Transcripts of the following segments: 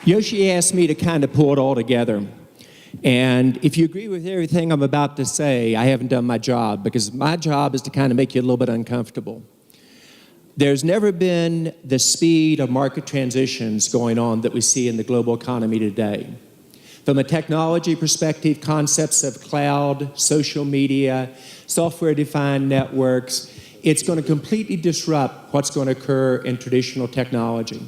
Yoshi asked me to kind of pull it all together. And if you agree with everything I'm about to say, I haven't done my job, because my job is to kind of make you a little bit uncomfortable. There's never been the speed of market transitions going on that we see in the global economy today. From a technology perspective, concepts of cloud, social media, software-defined networks, it's going to completely disrupt what's going to occur in traditional technology.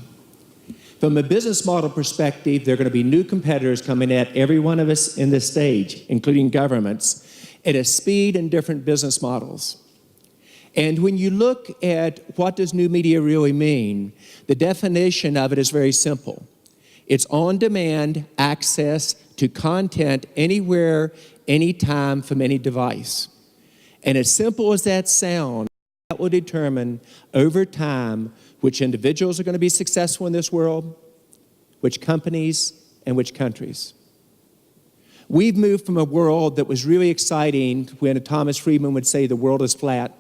From a business model perspective, there are going to be new competitors coming at every one of us in this stage, including governments, at a speed and different business models. And when you look at what does new media really mean, the definition of it is very simple. It's on-demand access to content anywhere, anytime, from any device. And as simple as that sounds, that will determine over time which individuals are going to be successful in this world, which companies, and which countries. We've moved from a world that was really exciting when Thomas Friedman would say the world is flat,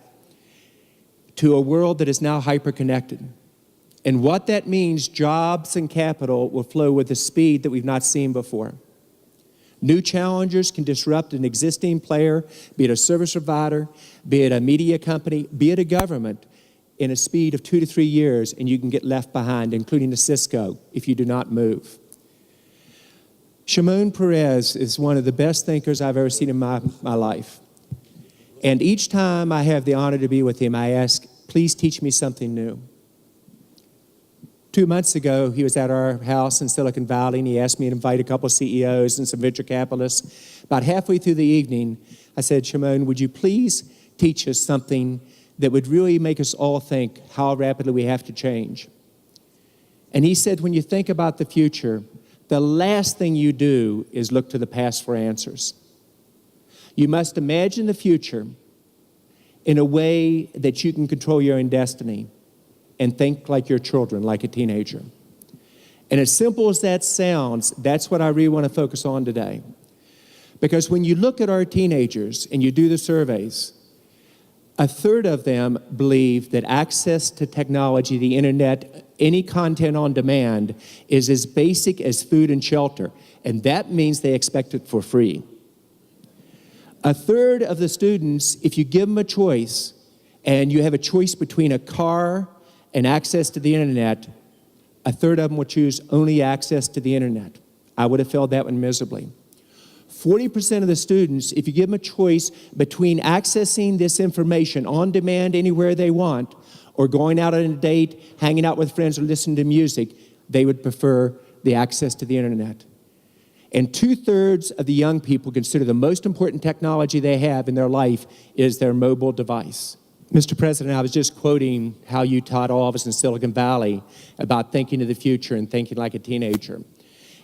to a world that is now hyper-connected. And what that means, jobs and capital will flow with a speed that we've not seen before. New challengers can disrupt an existing player, be it a service provider, be it a media company, be it a government, in a speed of 2 to 3 years, and you can get left behind, including a Cisco, if you do not move. Shimon Peres is one of the best thinkers I've ever seen in my life. And each time I have the honor to be with him, I ask, please teach me something new. 2 months ago, he was at our house in Silicon Valley, and he asked me to invite a couple of CEOs and some venture capitalists. About halfway through the evening, I said, Shimon, would you please teach us something that would really make us all think how rapidly we have to change? And he said, when you think about the future, the last thing you do is look to the past for answers. You must imagine the future in a way that you can control your own destiny and think like your children, like a teenager. And as simple as that sounds, that's what I really want to focus on today. Because when you look at our teenagers and you do the surveys, a third of them believe that access to technology, the internet, any content on demand is as basic as food and shelter. And that means they expect it for free. A third of the students, if you give them a choice, and you have a choice between a car and access to the internet, a third of them will choose only access to the internet. I would have failed that one miserably. 40% of the students, if you give them a choice between accessing this information on demand anywhere they want, or going out on a date, hanging out with friends, or listening to music, they would prefer the access to the internet. And 2/3 of the young people consider the most important technology they have in their life is their mobile device. Mr. President, I was just quoting how you taught all of us in Silicon Valley about thinking of the future and thinking like a teenager.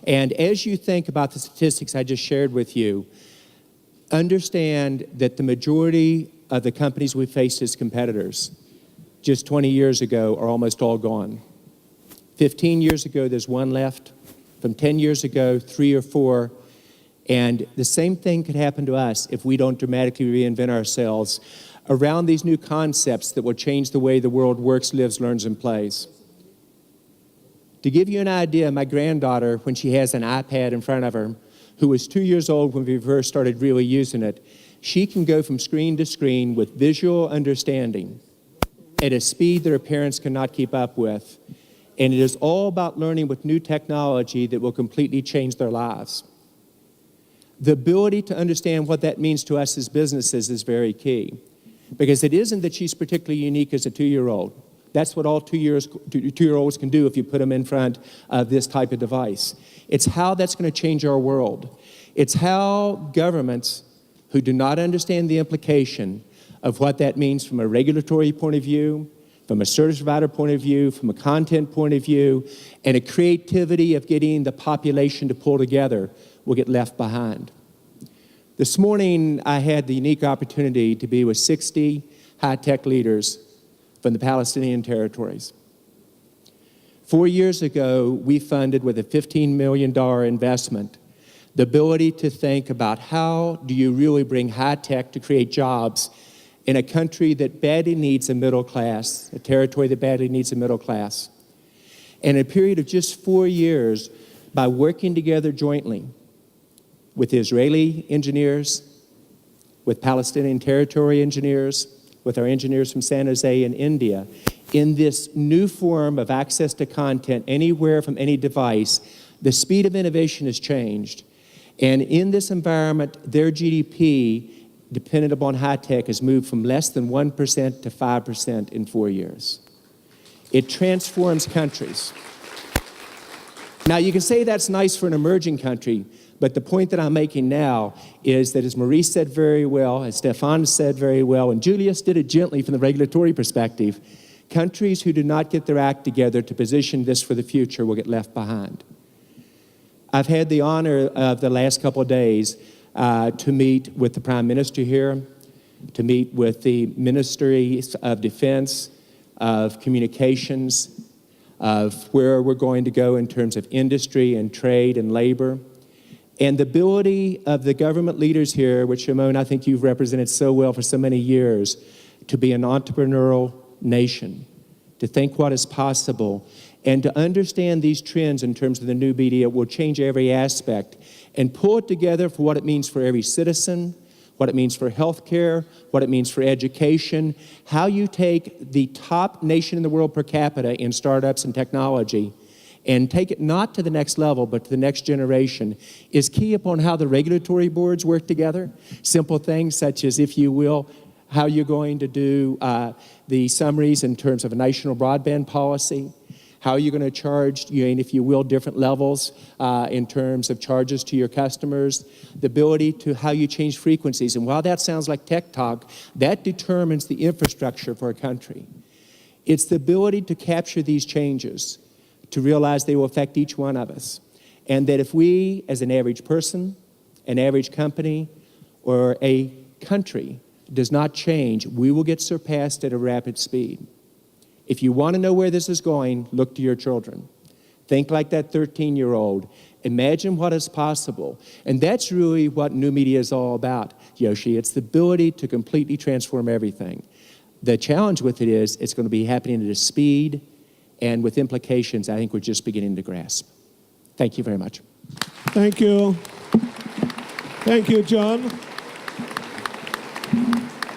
And as you think about the statistics I just shared with you, understand that the majority of the companies we faced as competitors just 20 years ago are almost all gone. 15 years ago, there's one left. From 10 years ago, 3 or 4. And the same thing could happen to us if we don't dramatically reinvent ourselves around these new concepts that will change the way the world works, lives, learns, and plays. To give you an idea, my granddaughter, when she has an iPad in front of her, who was 2 years old when we first started really using it, she can go from screen to screen with visual understanding at a speed that her parents cannot keep up with. And it is all about learning with new technology that will completely change their lives. The ability to understand what that means to us as businesses is very key. Because it isn't that she's particularly unique as a 2-year-old. That's what all 2-year-olds can do if you put them in front of this type of device. It's how that's going to change our world. It's how governments who do not understand the implication of what that means from a regulatory point of view, from a service provider point of view, from a content point of view, and a creativity of getting the population to pull together will get left behind. This morning, I had the unique opportunity to be with 60 high-tech leaders from the Palestinian territories. 4 years ago, we funded with a $15 million investment the ability to think about how do you really bring high-tech to create jobs in a country that badly needs a middle class, a territory that badly needs a middle class. And in a period of just 4 years, by working together jointly with Israeli engineers, with Palestinian territory engineers, with our engineers from San Jose in India, in this new form of access to content anywhere from any device, the speed of innovation has changed. And in this environment, their GDP, dependent upon high tech, has moved from less than 1% to 5% in 4 years. It transforms countries. Now, you can say that's nice for an emerging country, but the point that I'm making now is that, as Maurice said very well, as Stefan said very well, and Julius did it gently from the regulatory perspective, countries who do not get their act together to position this for the future will get left behind. I've had the honor of the last couple of days to meet with the Prime Minister here, to meet with the Ministries of Defense, of Communications, of where we're going to go in terms of industry and trade and labor. And the ability of the government leaders here, which, Shimon, I think you've represented so well for so many years, to be an entrepreneurial nation, to think what is possible, and to understand these trends in terms of the new media will change every aspect, and pull it together for what it means for every citizen, what it means for healthcare, what it means for education, how you take the top nation in the world per capita in startups and technology and take it not to the next level, but to the next generation, is key upon how the regulatory boards work together. Simple things such as, if you will, how you're going to do the summaries in terms of a national broadband policy, how you're going to charge, if you will, different levels in terms of charges to your customers, the ability to how you change frequencies. And while that sounds like tech talk, that determines the infrastructure for a country. It's the ability to capture these changes, to realize they will affect each one of us. And that if we, as an average person, an average company, or a country, does not change, we will get surpassed at a rapid speed. If you want to know where this is going, look to your children. Think like that 13-year-old. Imagine what is possible. And that's really what new media is all about, Yoshi. It's the ability to completely transform everything. The challenge with it is it's going to be happening at a speed and with implications I think we're just beginning to grasp. Thank you very much. Thank you. Thank you, John.